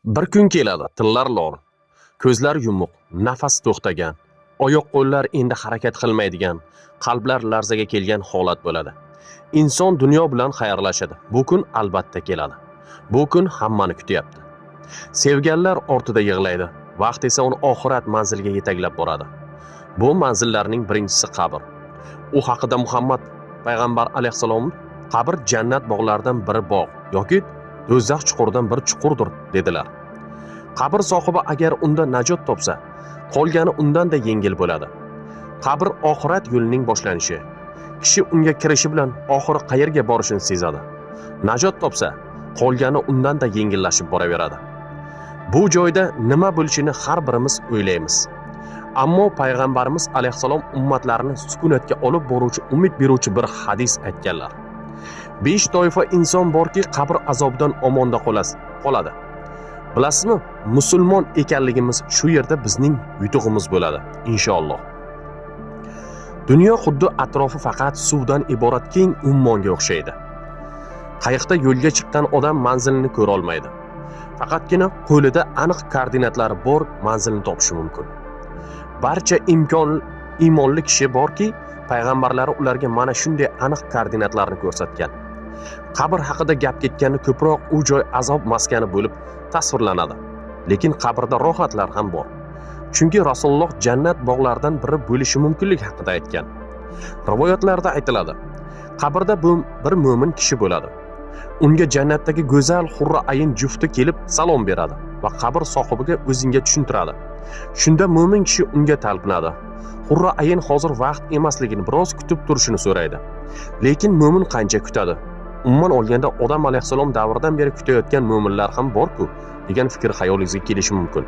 Bir kun keladi, tillar lol, ko'zlar yumuq, nafas to'xtagan, oyoq-qo'llar endi harakat qilmaydigan, qalblar larzaga kelgan holat bo'ladi. Inson dunyo bilan xayrlashadi. Bu kun albatta keladi. Bu kun hammani kutyapti. Sevganlar ortida yig'laydi. Vaqt esa uni oxirat manziliga yetaklab boradi. Bu manzillarning birinchisi qabr. U haqida Muhammad payg'ambar alayhisalom qabr jannat bog'laridan biri bog' yoki do'zax chuquridan bir chuqurdir dedilar. Qabr sohibi agar unda najot topsa, qolgani undan-da yengil bo'ladi. Qabr oxirat yo'lining boshlanishi. Kishi unga kirishi bilan oxiri qayerga borishini sezadi. Najot topsa, qolgani undan-da yengillashib boraveradi. Bu joyda nima bo'lishini har birimiz o'ylaymiz. Ammo payg'ambarimiz alayhisalom ummatlarini sukunatga olib boruvchi, umid beruvchi bir hadis aytganlar. 5 toifa inson borki, qabr azobidan omonda qoladi. Bilasizmi, musulmon ekanligimiz shu yerda bizning yutug'imiz bo'ladi, inshaalloh. Dunyo xuddi atrofi faqat suvdan iborat keng ummonga o'xshaydi. Qayiqda yo'lga chiqqan odam manzilini ko'ra olmaydi. Faqatgina qo'lida aniq koordinatlari bor manzilni topishi mumkin. Barcha iymonli kishi borki, payg'ambarlari ularga mana shunday aniq koordinatlarni ko'rsatgan. Qabr haqida gap ketgani ko'proq u joy azob maskani bo'lib tasvirlanadi. Lekin qabrda rohatlar ham bor. Chunki Rasululloh jannat bog'laridan biri bo'lishi mumkinligi haqida aytgan. Rivoyatlarda aytiladi, qabrda bir mo'min kishi bo'ladi. Unga jannatdagi go'zal hurra ayin jufti kelib salom beradi va qabr sohibiga o'zingga tushuntiradi. Shunda mo'min kishi unga talpinadi. Hurra ayin hozir vaqt emasligini, biroz kutib turishini so'raydi. Lekin mo'min qancha kutadi? Umuman olganda odam alayhisalom davridan beri kutayotgan mo'minlar ham bor-ku, degan fikr xayolingizga kelishi mumkin.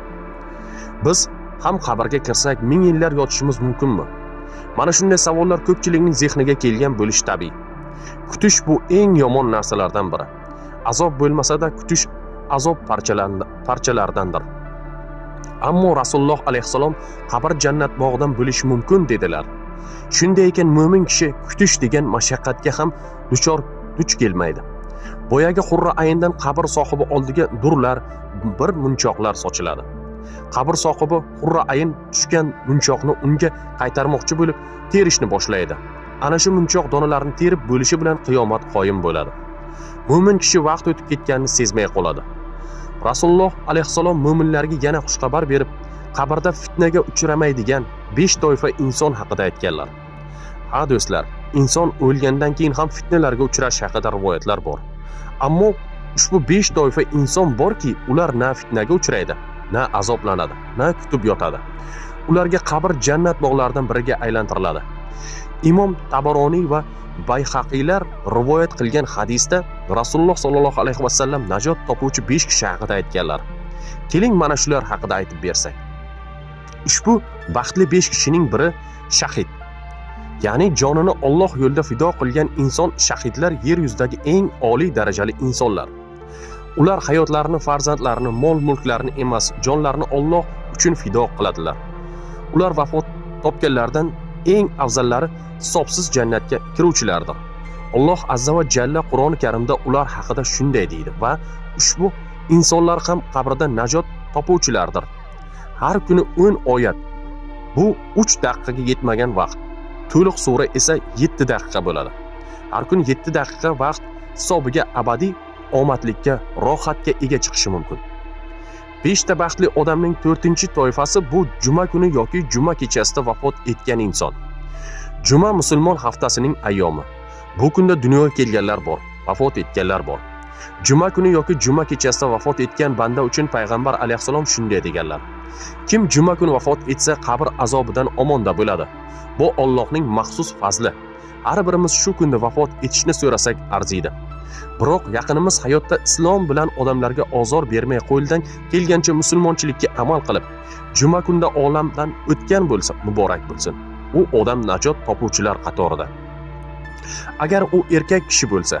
Biz ham qabrga kirsak 1000 yillar yotishimiz mumkinmi? Mana shunday savollar ko'pchilikning zehniga kelgan bo'lishi tabiiy. Kutish bu eng yomon narsalardan biri. Azob bo'lmasa-da kutish azob parchalaridandir. Ammo Rasululloh alayhisalom qabr jannat bog'idan bo'lishi mumkin dedilar. Shunday ekan mo'min kishi kutish degan mashaqqatga ham duch kelmaydi. Boyagi hurra ayindan qabr sohibi oldiga durlar, bir munchoqlar sochiladi. Qabr sohibi hurra ayin tushgan munchoqni unga qaytarmoqchi bo'lib terishni boshlaydi. Ana shu munchoq donalarini terib bo'lishi bilan qiyomat qoyim bo'ladi. Mo'min kishi vaqt o'tib ketganini sezmay qoladi. Rasululloh alayhisalom mo'minlarga yana xushxabar berib, qabrda fitnaga uchramaydigan 5 toifa inson haqida aytganlar. Ha do'stlar, inson o'lgandan keyin ham fitnalarga uchrash haqida rivoyatlar bor. Ammo ushbu 5 toifa inson borki, ular na fitnaga uchraydi, na azoblanadi, na kutib yotadi. Ularga qabr jannat bog'laridan biriga aylantiriladi. Imom Tabaroniy va Bayhaqiylar rivoyat qilgan hadisda Rasululloh sollallohu alayhi vasallam najot topuvchi 5 kishi haqida aytganlar. Keling mana shular haqida aytib bersak. Ushbu baxtli 5 kishining biri shahid. Ya'ni jonini Alloh yo'lida fido qilgan inson. Shahidlar yer yuzidagi eng oliy darajali insonlar. Ular hayotlarini, farzandlarini, mol-mulklarini emas, jonlarini Alloh uchun fido qiladilar. Ular vafot topganlardan eng afzallari hisobsiz jannatga kiruvchilardir. Alloh azza va jalla Qur'oni Karimda ular haqida shunday deydi va ushbu insonlar ham qabrda najot topuvchilardir. Har kuni 10 oyat. Bu 3 daqiqaga yetmagan vaqt. To'liq sura esa 7 daqiqa bo'ladi. Har kun 7 daqiqa vaqt hisobiga abadiy omadlikka, rohatga ega chiqishi mumkin. 5 ta baxtli odamning 4-toifasi bu juma kuni yoki juma kechasida vafot etgan inson. Juma musulmon haftasining ayyomi. Bu kunda dunyoga kelganlar bor, vafot etganlar bor. Juma kuni yoki juma kechasida vafot etgan banda uchun payg'ambar alayhisalom shunday deganlar. Kim juma kuni vafot etsa, qabr azobidan omonda bo'ladi. Bu Allohning maxsus fazli. Har birimiz shu kunda vafot etishni so'rasak arziydi. Biroq yaqinimiz hayotda islom bilan odamlarga ozor bermay qo'ldan kelgancha musulmonchilikka amal qilib, juma kunda olamdan o'tgan bo'lsa, muborak bo'lsin. U odam najot topuvchilar qatorida. Agar u erkak kishi bo'lsa,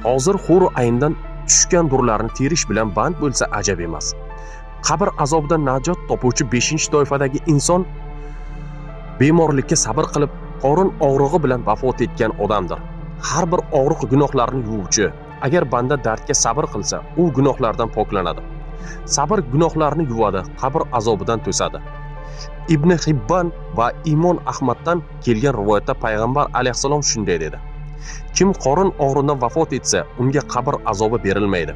hozir hur ayindan tushgan durlarni terish bilan band bo'lsa ajab emas. Qabr azobidan najot topuvchi 5-toifadagi inson bemorlikka sabr qilib, qorin og'rig'i bilan vafot etgan odamdir. Har bir og'riq gunohlarni yuvuvchi. Agar banda dardga sabr qilsa, u gunohlardan poklanadi. Sabr gunohlarni yuvadi, qabr azobidan to'sadi. Ibn Hibban va Imom Ahmaddan kelgan rivoyatda payg'ambar alayhissalom shunday dedi: Kim qorin og'ridan vafot etsa, unga qabr azobi berilmaydi.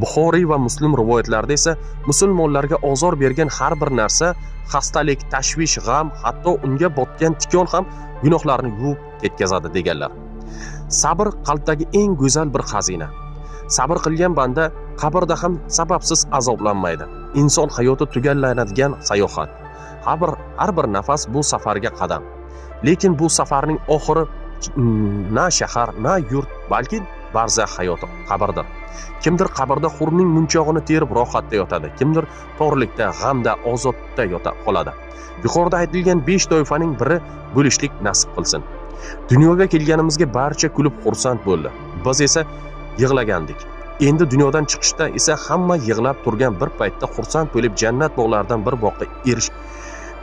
Buxoriy va Muslim rivoyatlarida esa musulmonlarga ozor bergan har bir narsa, xastalik, tashvish, g'am, hatto unga botgan tikon ham gunohlarni yuvib ketkazadi deganlar. Sabr qalbdagi eng go'zal bir xazina. Sabr qilgan banda qabrda ham sababsiz azoblanmaydi. Inson hayoti tugallanadigan sayohat. Har bir nafas bu safarga qadam. Lekin bu safarning oxiri na shahar, na yurt, balki barzax hayoti, qabrdir. Kimdir qabrda hurning munchog'ini terib rohatda yotadi, kimdir torlikda, g'amda, ozobda yota qoladi. Yuqorida aytilgan 5 toifaning biri bo'lishlik nasib qilsin. Dunyoga kelganimizga barcha kulib xursand bo'ldi. Biz esa yig'lagandik. Endi dunyodan chiqishda esa hamma yig'lab turgan bir paytda xursand bo'lib jannat bog'laridan bir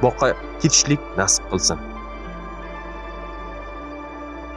boqqa ketishlik nasib qilsin.